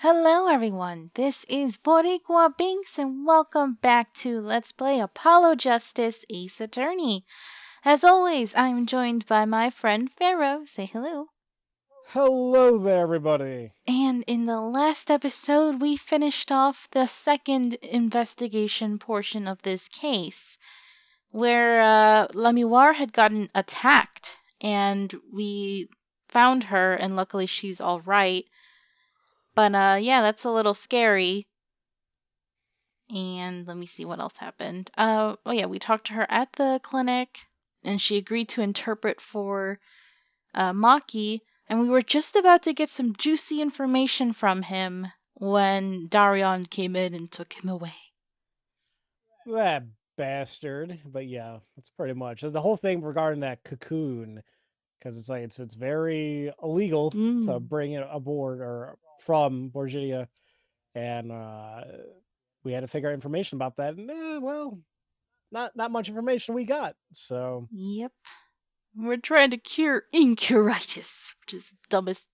Hello, everyone. This is Boricua Binks, and welcome back to Let's Play Apollo Justice Ace Attorney. As always, I'm joined by my friend Pharaoh. Say hello. Hello there, everybody. And in the last episode, we finished off the second investigation portion of this case, where Lamiroir had gotten attacked, and we found her, and luckily she's all right. But yeah, that's a little scary. And let me see what else happened. Oh yeah, we talked to her at the clinic, and she agreed to interpret for Machi, and we were just about to get some juicy information from him when Darion came in and took him away. That bastard. But yeah, that's pretty much the whole thing regarding that cocoon, because it's like it's very illegal to bring it aboard or from Borgia, and we had to figure out information about that. And well, not much information we got. So Yep. We're trying to cure incuritis, which is the dumbest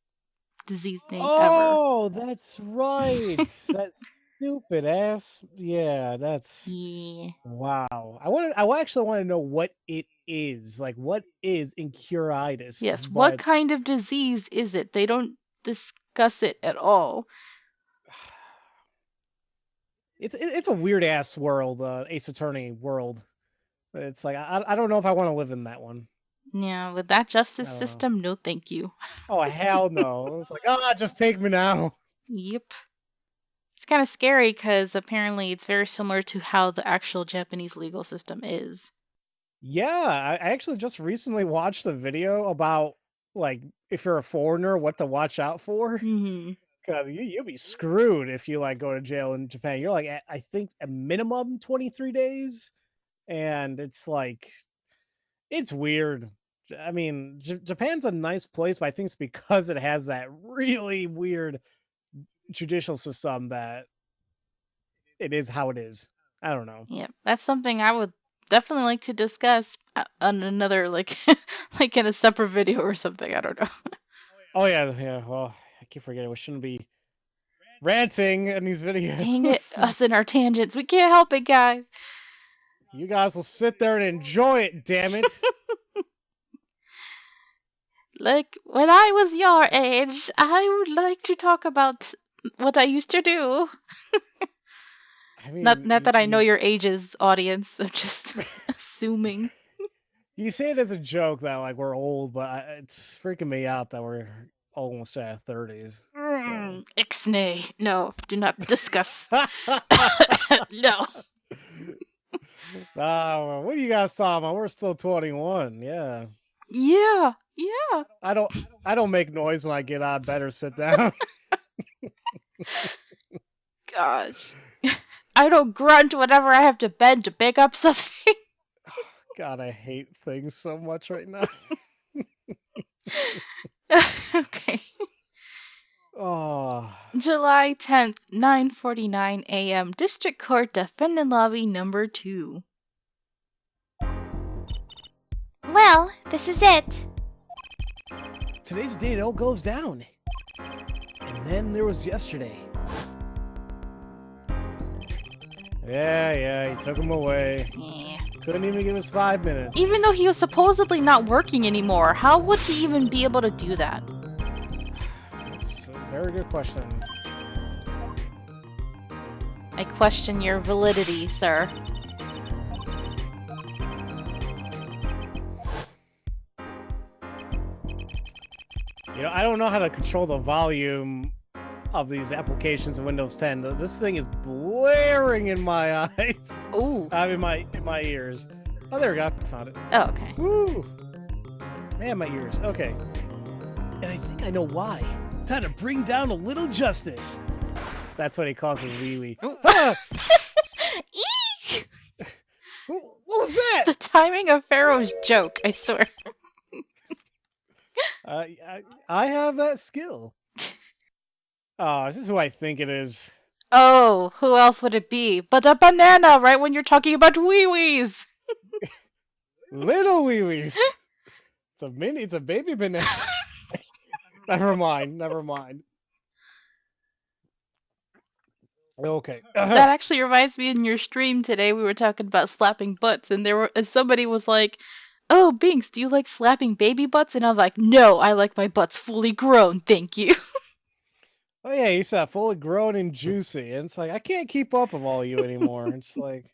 disease name ever. Oh, that's right. That's stupid ass. Yeah, that's Yeah. wow. I actually want to know what it is. Like, what is incuritis? Yes, what kind of disease is it? They don't discuss it at all. It's a weird ass world, Ace Attorney world. It's like I don't know if I want to live in that one. Yeah, with that justice I don't know. system, no thank you. Oh hell no! It's like, just take me now. Yep. It's kind of scary because apparently it's very similar to how the actual Japanese legal system is. Yeah, I actually just recently watched a video about like if you're a foreigner, what to watch out for. Mm-hmm. Because you'll be screwed if you like go to jail in Japan. You're like I think a minimum 23 days, and it's like it's weird. I mean, Japan's a nice place, but I think it's because it has that really weird judicial system that it is how it is. I don't know. Yep, that's something I would definitely like to discuss on another like like in a separate video or something. I don't know. Oh yeah. Well, I keep forgetting we shouldn't be ranting in these videos. Dang it, us and our tangents. We can't help it, guys. You guys will sit there and enjoy it, damn it. Like, when I was your age, I would like to talk about what I used to do. I mean, Not that I know your ages, audience. I'm just assuming. You say it as a joke that like we're old, but it's freaking me out that we're almost at our 30s. Ixnay. No, do not discuss. No. What do you guys talking about? We're still 21. Yeah. Yeah. I don't make noise when I get out of bed or sit down. Gosh. I don't grunt whenever I have to bend to pick up something. God, I hate things so much right now. Okay. Oh. July 10th, 9:49 a.m. District Court Defendant Lobby number 2. Well, this is it. Today's the day it all goes down. And then there was yesterday. Yeah, he took him away. Yeah. Couldn't even give us 5 minutes. Even though he was supposedly not working anymore, how would he even be able to do that? That's a very good question. I question your validity, sir. You know, I don't know how to control the volume of these applications in Windows 10. This thing is blaring in my eyes. Ooh. In my ears. Oh, there we go. I found it. Oh, okay. Woo! Man, my ears. Okay. And I think I know why. Time to bring down a little justice. That's what he calls his wee-wee. Ah! Eek! What was that? The timing of Pharaoh's joke, I swear. I have that skill. Oh, this is who I think it is. Oh, who else would it be but a banana, right when you're talking about wee-wees? Little wee-wees. It's a baby banana. Never mind. Okay. That actually reminds me, in your stream today, we were talking about slapping butts, and somebody was like, "Oh, Binks, do you like slapping baby butts?" And I'm like, "No, I like my butts fully grown, thank you." Oh yeah, you said fully grown and juicy, and it's like I can't keep up with all you anymore. It's like,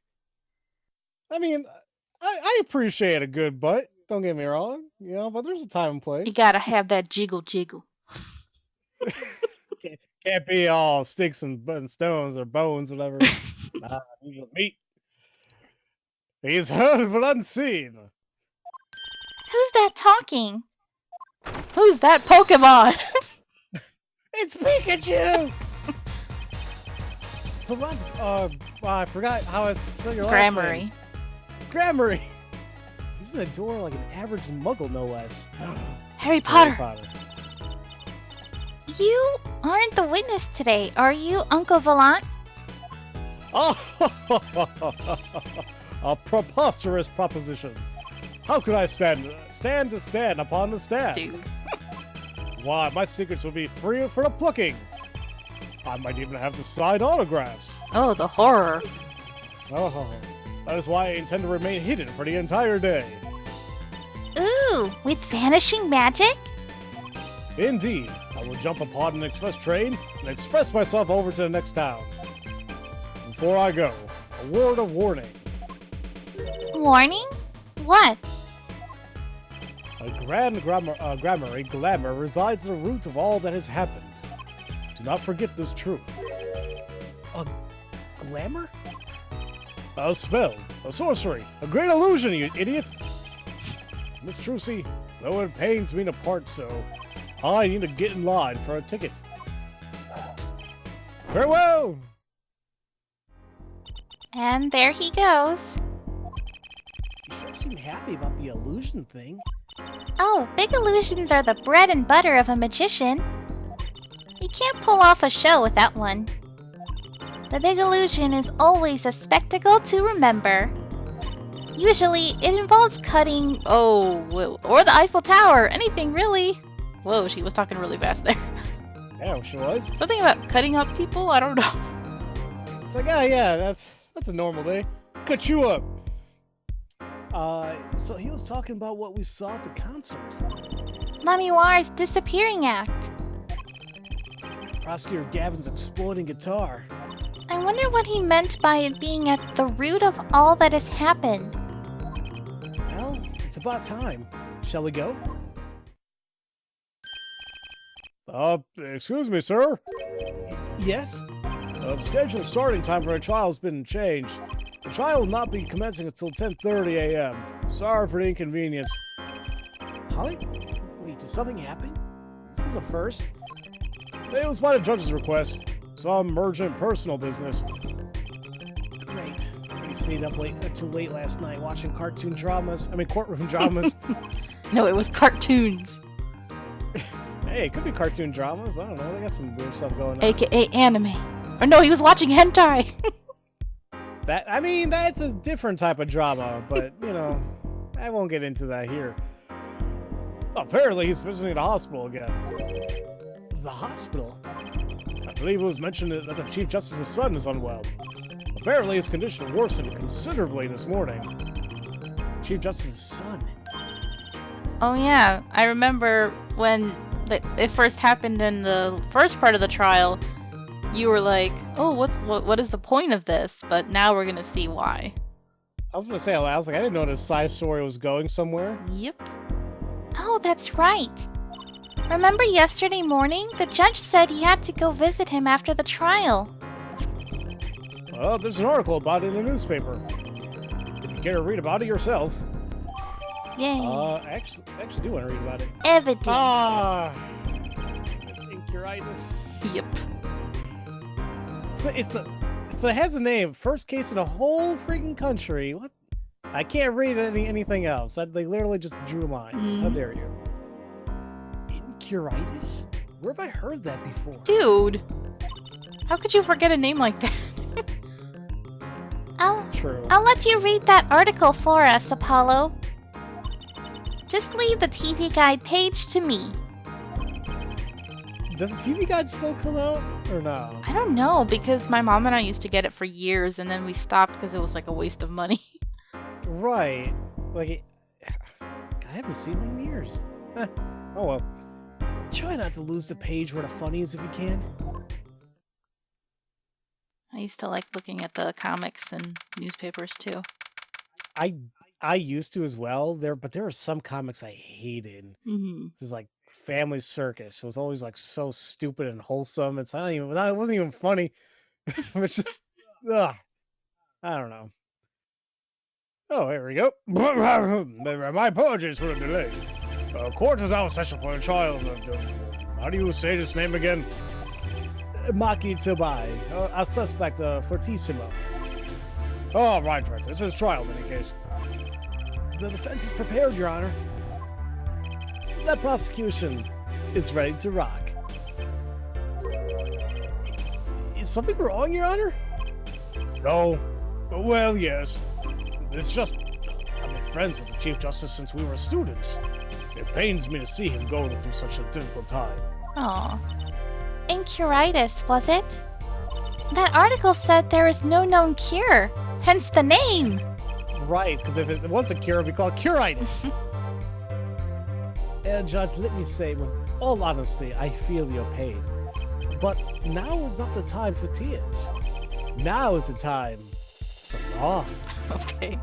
I mean, I appreciate a good butt. Don't get me wrong, but there's a time and place. You gotta have that jiggle jiggle. Can't be all sticks and stones or bones, whatever. Nah, these are meat. He's heard but unseen. Who's that talking? Who's that Pokemon? It's Pikachu. I forgot how it's your last name. Grammary. He's in the door like an average muggle, no less. Harry Potter. Harry Potter. You aren't the witness today, are you, Uncle Valant? Oh, a preposterous proposition. How could I stand upon the stand? Dude. Why, my secrets would be free for the plucking. I might even have to sign autographs. Oh, the horror. Oh, that is why I intend to remain hidden for the entire day. Ooh, with vanishing magic? Indeed, I will jump upon an express train and express myself over to the next town. Before I go, a word of warning. Warning? What? A grand glamour resides at the root of all that has happened. Do not forget this truth. A glamour? A spell, a sorcery, a great illusion, you idiot! Miss Trucy, though it pains me to part so, I need to get in line for a ticket. Farewell! And there he goes. You sure seem happy about the illusion thing. Oh, big illusions are the bread and butter of a magician. You can't pull off a show without one. The big illusion is always a spectacle to remember. Usually, it involves cutting, or the Eiffel Tower, anything really. Whoa, she was talking really fast there. Yeah, she was. Something about cutting up people? I don't know. It's like, yeah, that's a normal day. Cut you up. So he was talking about what we saw at the concert. Lamiroir's disappearing act. Prosecutor Gavin's exploding guitar. I wonder what he meant by it being at the root of all that has happened. Well, it's about time. Shall we go? Excuse me, sir? Yes? The scheduled starting time for the trial has been changed. The trial will not be commencing until 10:30 a.m. Sorry for the inconvenience. Holly? Wait, did something happen? This is a first. It was by the judge's request. Some urgent personal business. Great. We stayed up too late last night watching courtroom dramas. No, it was cartoons. Hey, it could be cartoon dramas. I don't know. They got some weird stuff going on. AKA anime. Or no, he was watching hentai. That's a different type of drama, but, I won't get into that here. Apparently, he's visiting the hospital again. The hospital? I believe it was mentioned that the Chief Justice's son is unwell. Apparently, his condition worsened considerably this morning. Chief Justice's son? Oh yeah, I remember when it first happened in the first part of the trial, you were like, oh, what is the point of this? But now we're gonna see why. I was gonna say, I didn't know this side story was going somewhere. Yep. Oh, that's right. Remember yesterday morning? The judge said he had to go visit him after the trial. Well, there's an article about it in the newspaper. If you care to read about it yourself. Yay. I actually do want to read about it. Evidence. Incuritis. Yep. So it has a name. First case in the whole freaking country. What? I can't read anything else. They literally just drew lines. How dare you? Incuritis? Where have I heard that before? Dude. How could you forget a name like that? That's true. I'll let you read that article for us, Apollo. Just leave the TV Guide page to me. Does the TV Guide still come out or no? I don't know, because my mom and I used to get it for years, and then we stopped because it was like a waste of money. Right. Like, I haven't seen one in years. Oh well. Try not to lose the page where the funny is if you can. I used to like looking at the comics and newspapers too. I used to as well. But there are some comics I hated. Mm-hmm. There's like Family Circus. It was always like so stupid and wholesome. It wasn't even funny. It's just, ugh. I don't know. Oh, here we go. My apologies for the delay. Court is out of session for a trial. How do you say this name again? Machi Tobai, a suspect fortissimo. Oh, right. It's his trial in any case. The defense is prepared, Your Honor. The prosecution is ready to rock. Is something wrong, Your Honor? No. Well, yes. It's just I've been friends with the Chief Justice since we were students. It pains me to see him going through such a difficult time. Aw. Incuritis, was it? That article said there is no known cure, hence the name. Right, because if it was a cure, it'd be called curitis. Judge, let me say with all honesty, I feel your pain. But now is not the time for tears. Now is the time for law. Okay.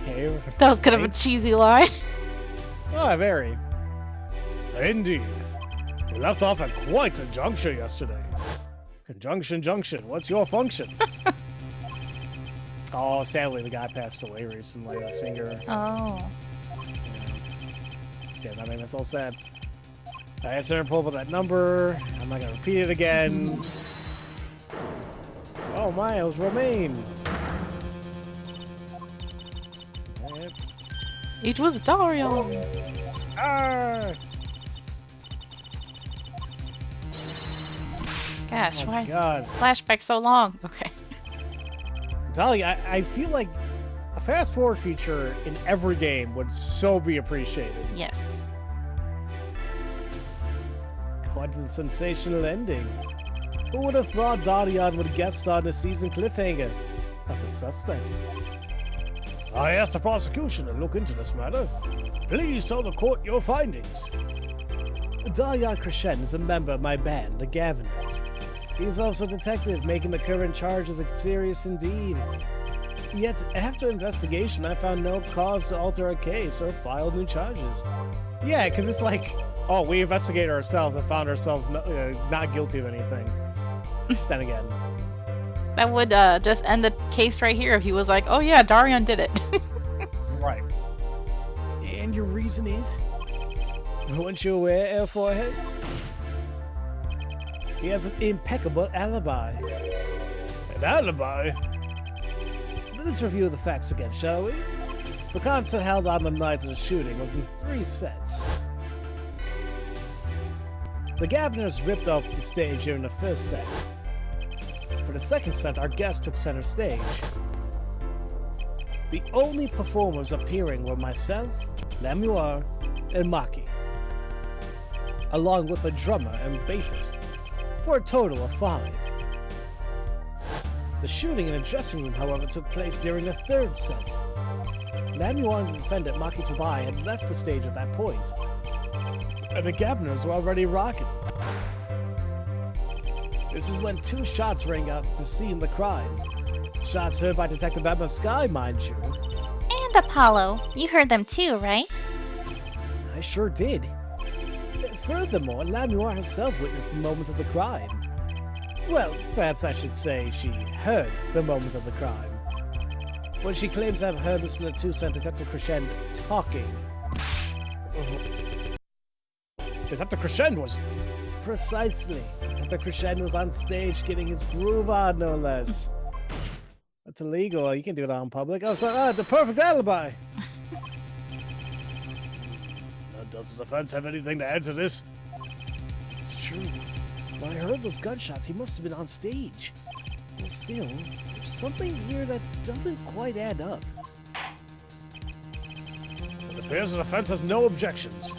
Okay. That was kind of a Thanks. cheesy line. Oh, very. Indeed. We left off at quite the juncture yesterday. Conjunction junction, what's your function? Oh, sadly the guy passed away recently, the singer. Oh. Damn, that made me so sad. I asked her to pull up that number. I'm not gonna repeat it again. Oh my, it was Romaine. Yep. It was Dario. Ah! Gosh, Oh why my is god. flashback so long? Okay. I'm telling you, I feel like a fast forward feature in every game would so be appreciated. Yes. Quite a sensational ending. Who would have thought Darion would guest star in a season cliffhanger as a suspect? I asked the prosecution to look into this matter. Please tell the court your findings. Darion Crescent is a member of my band, the Gaviners. He's also a detective, making the current charges serious indeed. Yet, after investigation, I found no cause to alter our case or file new charges. Yeah, because it's like, oh, we investigated ourselves and found ourselves not guilty of anything. Then again. That would just end the case right here if he was like, oh yeah, Darion did it. Right. And your reason is? Weren't you aware, Air Forehead? He has an impeccable alibi. An alibi? Let's review the facts again, shall we? The concert held on the night of the shooting was in 3 sets. The Gaviners ripped up the stage during the first set. For the second set, our guest took center stage. The only performers appearing were myself, Lamiroir, and Machi, along with a drummer and bassist, for a total of 5. The shooting in the dressing room, however, took place during the third set. Lamiroir and the defendant, Machi Tobai, had left the stage at that point, and the Gaviners were already rocking. This is when 2 shots rang out at the scene of the crime. Shots heard by Detective Emma Sky, mind you. And Apollo. You heard them too, right? I sure did. Furthermore, Lamiroir herself witnessed the moment of the crime. Well, perhaps I should say she heard the moment of the crime. When she claims to have heard Mr. Natusa and Detective Crescent talking. Detective Crescent was... Precisely. Detective Crescent was on stage getting his groove on, no less. That's illegal. You can do it out in public. I was like, the perfect alibi. Does the defense have anything to add to this? It's true. When I heard those gunshots, he must have been on stage. But still, there's something here that doesn't quite add up. It appears the defense has no objections.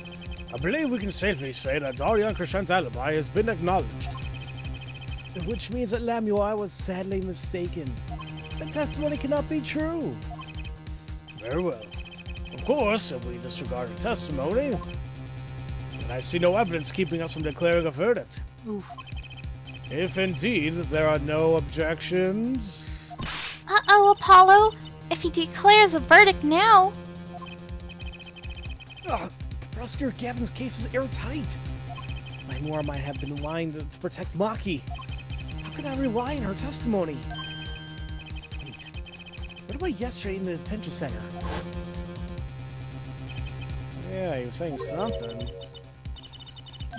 I believe we can safely say that Darian Krishan's alibi has been acknowledged. Which means that Lamiroir was sadly mistaken. The testimony cannot be true. Very well. Of course, if we disregard the testimony, then I see no evidence keeping us from declaring a verdict. Oof. If indeed there are no objections... Uh-oh, Apollo. If he declares a verdict now... Prosecutor Gavin's case is airtight. Lamiroir might have been lying to protect Machi. How can I rely on her testimony? Wait, what about yesterday in the detention center? Yeah, he was saying something.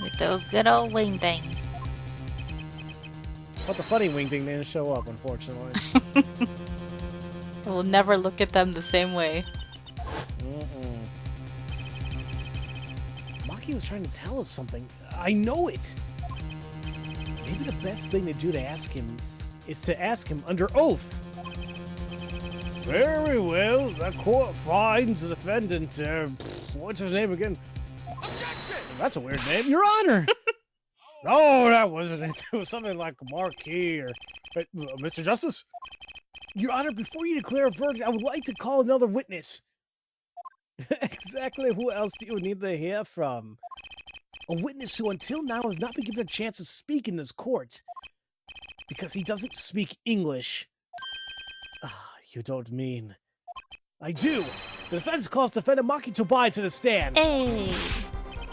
With those good old wing things. But the funny wing thing didn't show up, unfortunately. We'll never look at them the same way. Machi was trying to tell us something. I know it. Maybe the best thing to do to ask him is to ask him under oath. Very well. The court finds the defendant. What's his name again? Objection! That's a weird name. Your Honor. No, that wasn't it. It was something like Marquis or Mr. Justice. Your Honor, before you declare a verdict, I would like to call another witness. Exactly who else do you need to hear from? A witness who until now has not been given a chance to speak in this court. Because he doesn't speak English. You don't mean... I do! The defense calls defendant Machi Tobai to the stand. Hey.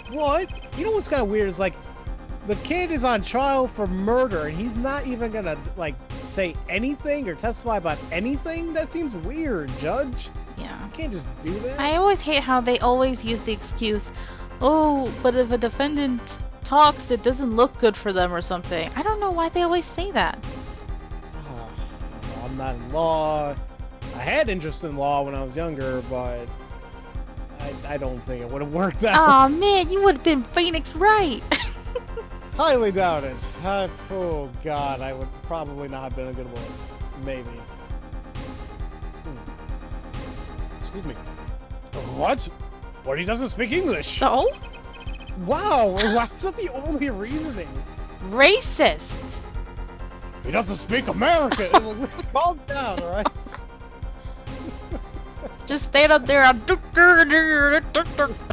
What? You know what's kind of weird is, like, the kid is on trial for murder, and he's not even gonna, like, say anything or testify about anything? That seems weird, Judge. Yeah. You can't just do that. I always hate how they always use the excuse, oh, but if a defendant talks, it doesn't look good for them or something. I don't know why they always say that. I'm not in law. I had interest in law when I was younger, but I don't think it would have worked out. Aw, man, you would have been Phoenix Wright. Highly doubt it. Oh, God, I would probably not have been a good one. Maybe. Excuse me. What? What? He doesn't speak English? So? Wow, why is that the only reasoning? Racist. He doesn't speak American. Calm down, all right? Just stand up there on...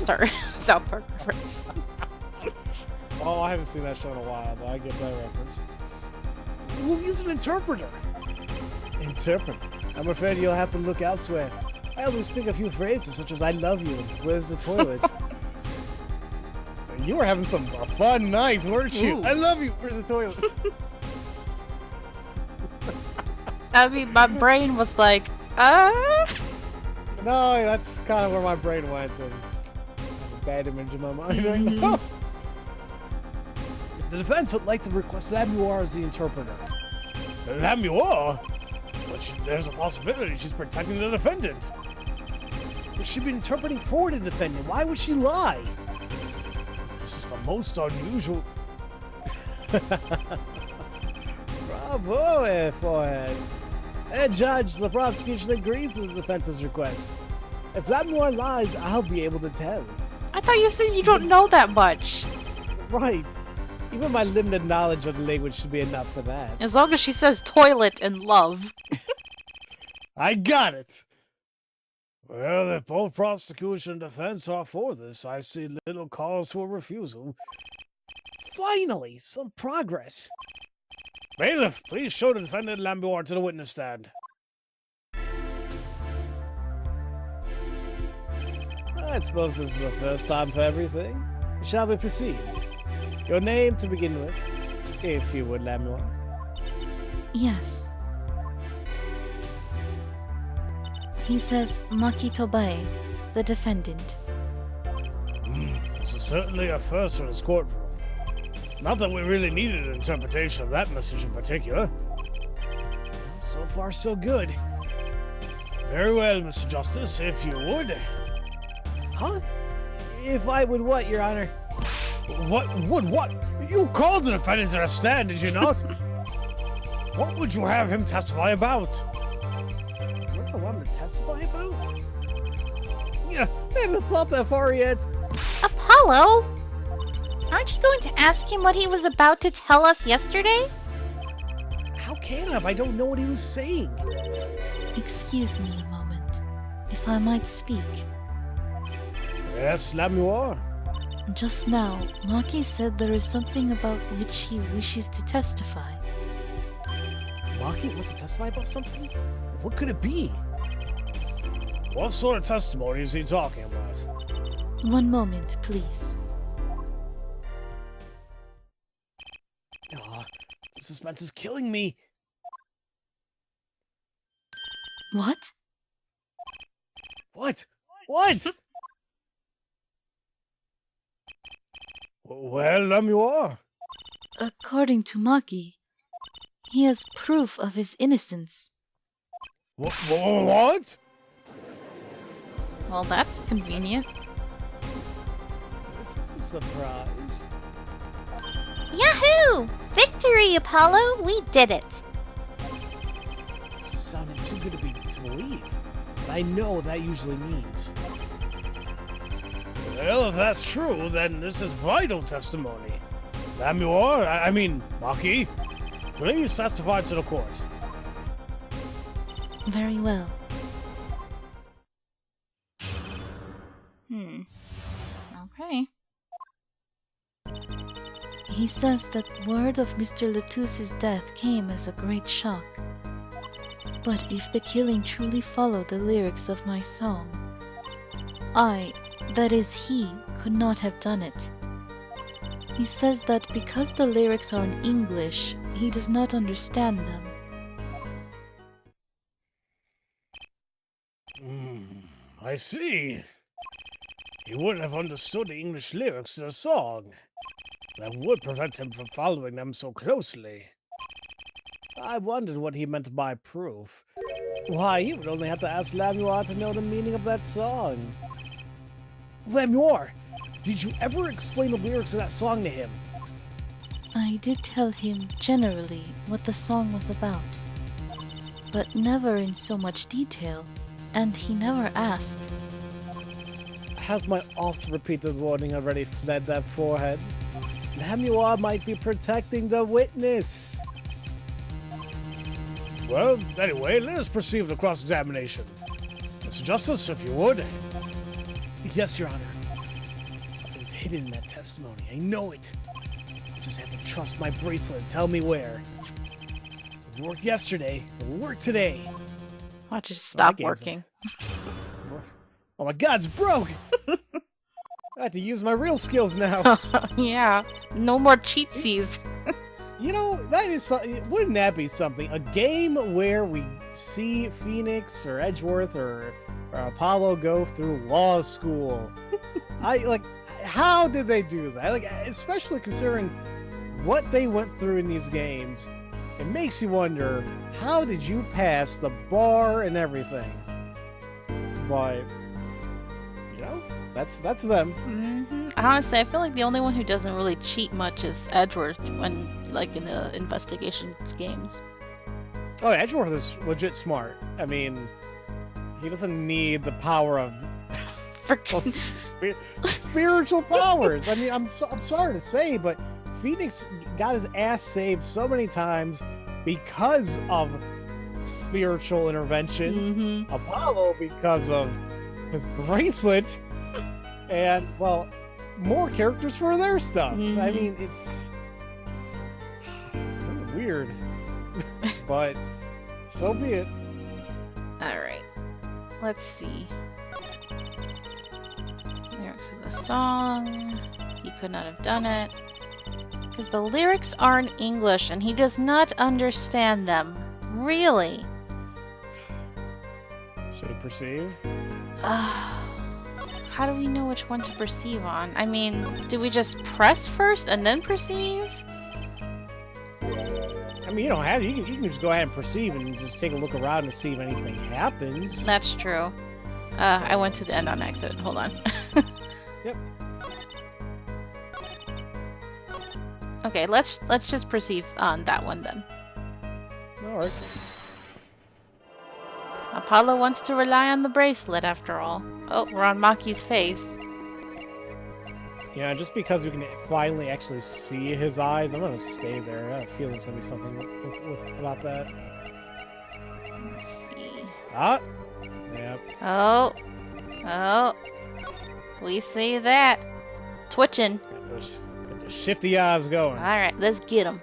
Sorry, South Park reference. Oh, I haven't seen that show in a while, but I get that reference. We'll use an interpreter. Interpreter? I'm afraid you'll have to look elsewhere. I only speak a few phrases, such as I love you and where's the toilet? You were having some fun nights, weren't you? Ooh. I love you, where's the toilet? I mean, my brain was like, No, that's kind of where my brain went. And I have a bad image in my mind right now. The defense would like to request Lamiroir as the interpreter. Lamiroir? But there's a possibility she's protecting the defendant. But she'd be interpreting for the defendant. Why would she lie? This is the most unusual... Bravo, Forehead. Judge, the prosecution agrees with the defense's request. If Lamiroir lies, I'll be able to tell. I thought you said you don't know that much. Right. Even my limited knowledge of the language should be enough for that. As long as she says toilet and love. I got it. Well, if both prosecution and defense are for this, I see little cause for refusal. Finally, some progress. Bailiff, please show the defendant Lamiroir to the witness stand. I suppose this is the first time for everything. Shall we proceed? Your name to begin with, if you would, Lamiroir. Yes. He says Machi Tobai, the defendant. This is certainly a first for this courtroom. Not that we really needed an interpretation of that message in particular. So far, so good. Very well, Mr. Justice, if you would. Huh? If I would what, Your Honor? What? You called the defendant to the stand, did you not? What would you have him testify about? What do I want him to testify about? Yeah, I haven't thought that far yet. Apollo! Apollo? Aren't you going to ask him what he was about to tell us yesterday? How can I if I don't know what he was saying? Excuse me a moment, if I might speak. Yes, Lamiroir. Just now, Machi said there is something about which he wishes to testify. Machi wants to testify about something? What could it be? What sort of testimony is he talking about? One moment, please. Ah, the suspense is killing me. What? What? What? Well, Lamiroir. According to Machi, he has proof of his innocence. What? Well, that's convenient. This is a surprise. Yahoo! Victory, Apollo! We did it! This is sounding too good to believe. But I know what that usually means. Well, if that's true, then this is vital testimony. Lamiroir, I mean, Machi, please testify to the court. Very well. Okay. He says that word of Mr. Letus's death came as a great shock. But if the killing truly followed the lyrics of my song, that is he, could not have done it. He says that because the lyrics are in English, he does not understand them. I see. He wouldn't have understood the English lyrics to the song. That would prevent him from following them so closely. I wondered what he meant by proof. Why, he would only have to ask Lamiroir to know the meaning of that song. Lamiroir, did you ever explain the lyrics of that song to him? I did tell him generally what the song was about, but never in so much detail, and he never asked. Has my oft-repeated warning already fled that forehead? Lamiroir might be protecting the witness. Well, anyway, let us proceed with the cross-examination. Mr. Justice, if you would. Yes, Your Honor. Something's hidden in that testimony. I know it. I just have to trust my bracelet and tell me where. It worked yesterday. It will work today. Watch it stop game's- working. Oh my God, it's broke! I have to use my real skills now. Yeah, no more cheatsies. You know, that is something. Wouldn't that be something? A game where we see Phoenix or Edgeworth or Apollo go through law school. How did they do that? Like, especially considering what they went through in these games, it makes you wonder, how did you pass the bar and everything? But, you know, that's them. Honestly, I feel like the only one who doesn't really cheat much is Edgeworth when, like, in the investigations games. Oh, Edgeworth is legit smart. I mean, he doesn't need the power of spiritual powers. I mean, I'm sorry to say, but Phoenix got his ass saved so many times because of spiritual intervention. Apollo because of his bracelet, and well, more characters for their stuff. I mean, it's kind of weird, but so be it. Alright. Let's see. Lyrics of the song. He could not have done it. Because the lyrics are in English and he does not understand them. Really? Should he perceive? How do we know which one to perceive on? I mean, do we just press first and then perceive? I mean, you don't have to. You can just go ahead and perceive and just take a look around to see if anything happens. That's true. I went to the end on accident. Hold on. Yep. Okay, let's just perceive on that one then. All right. Apollo wants to rely on the bracelet after all. Oh, we're on Machi's face. Yeah, just because we can finally actually see his eyes, I'm gonna stay there. I have a feeling there's gonna be something about that. Let's see. Ah! Yep. Oh. Oh. We see that. Twitching. Got the shifty eyes going. Alright, let's get him.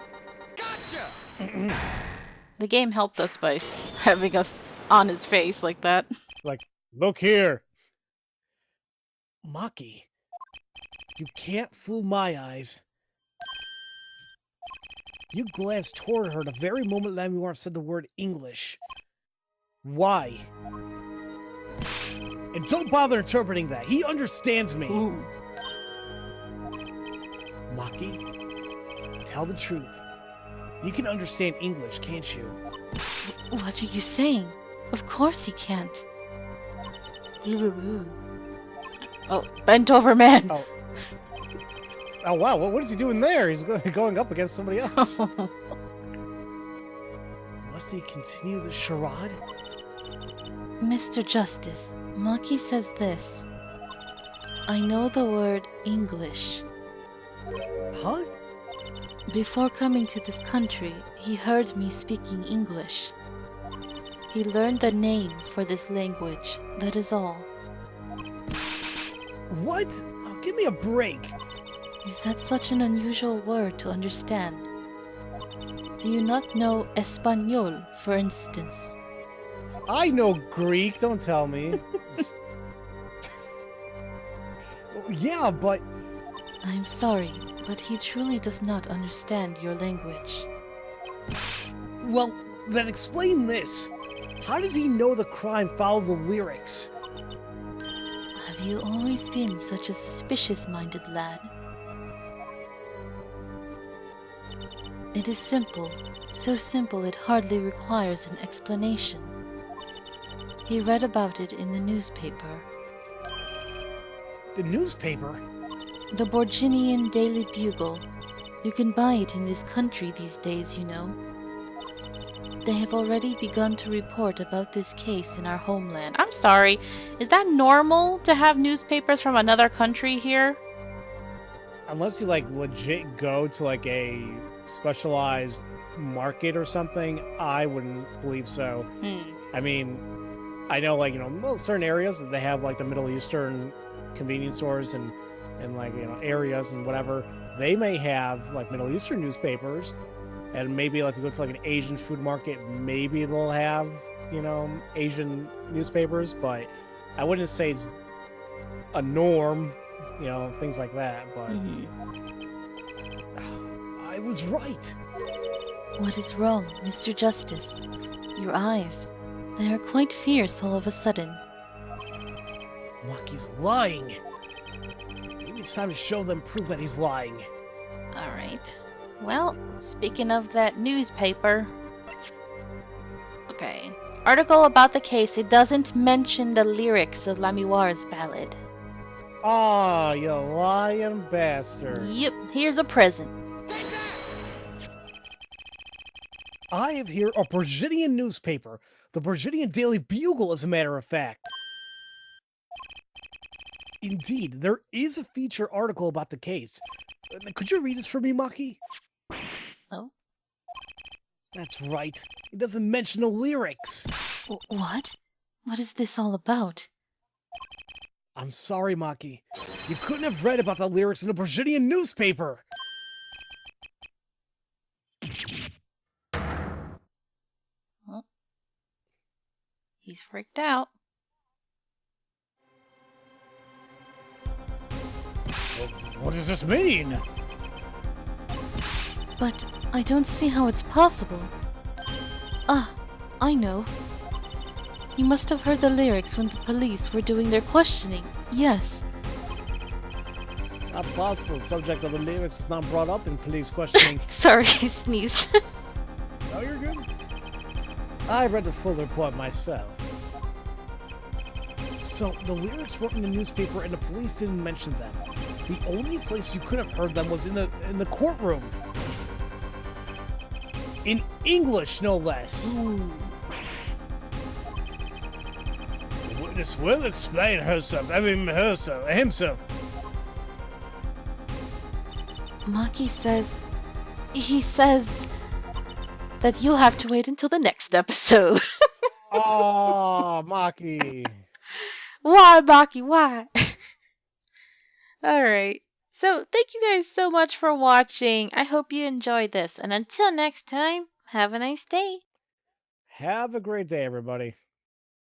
The game helped us by having us on his face like that. Like, look here. Machi, you can't fool my eyes. You glanced toward her the very moment Lamiroir said the word English. Why? And don't bother interpreting that. He understands me. Ooh. Machi, tell the truth. You can understand English, can't you? What are you saying? Of course he can't. Oh, bent over man. Oh. Oh wow, what is he doing there? He's going up against somebody else. Must he continue the charade? Mr. Justice, Machi says this. I know the word English. Huh? Before coming to this country, he heard me speaking English. He learned the name for this language, that is all. What? Oh, give me a break. Is that such an unusual word to understand? Do you not know Espanol, for instance? I know Greek, don't tell me. Well, yeah, but... I'm sorry, but he truly does not understand your language. Well, then explain this. How does he know the crime followed the lyrics? Have you always been such a suspicious-minded lad? It is simple, so simple it hardly requires an explanation. He read about it in the newspaper. The newspaper? The Borginian Daily Bugle. You can buy it in this country these days, you know. They have already begun to report about this case in our homeland. I'm sorry, is that normal to have newspapers from another country here? Unless you, like, legit go to, like, a specialized market or something, I wouldn't believe so. I mean, I know, like, you know, certain areas, they have, like, the Middle Eastern convenience stores and like, you know, areas and whatever. They may have, like, Middle Eastern newspapers, and maybe, like, if you go to, like, an Asian food market, maybe they'll have, you know, Asian newspapers, but I wouldn't say it's a norm, you know, things like that, but... I was right. What is wrong, Mr. Justice? Your eyes. They are quite fierce all of a sudden. Machi's lying. Maybe it's time to show them proof that he's lying. Alright. Well, speaking of that newspaper... Okay. Article about the case. It doesn't mention the lyrics of Lamiroir's ballad. Ah, you lying bastard. Yep, here's a present. I have here a Borginian newspaper. The Borginian Daily Bugle, as a matter of fact. Indeed, there is a feature article about the case. Could you read this for me, Machi? Oh? That's right. It doesn't mention the lyrics. What? What is this all about? I'm sorry, Machi. You couldn't have read about the lyrics in the Borginian newspaper. Oh. He's freaked out. What does this mean? But I don't see how it's possible. Ah, I know. You must have heard the lyrics when the police were doing their questioning. Yes. Not possible. The subject of the lyrics is not brought up in police questioning. Sorry, I sneezed. No, you're good. I read the full report myself. So, the lyrics weren't in the newspaper and the police didn't mention them. The only place you could have heard them was in the courtroom. In English, no less. Ooh. The witness will explain himself. Maki says... He says that you'll have to wait until the next episode. Oh, Maki. Why, Maki? Why? Alright. So, thank you guys so much for watching. I hope you enjoyed this. And until next time, have a nice day. Have a great day, everybody.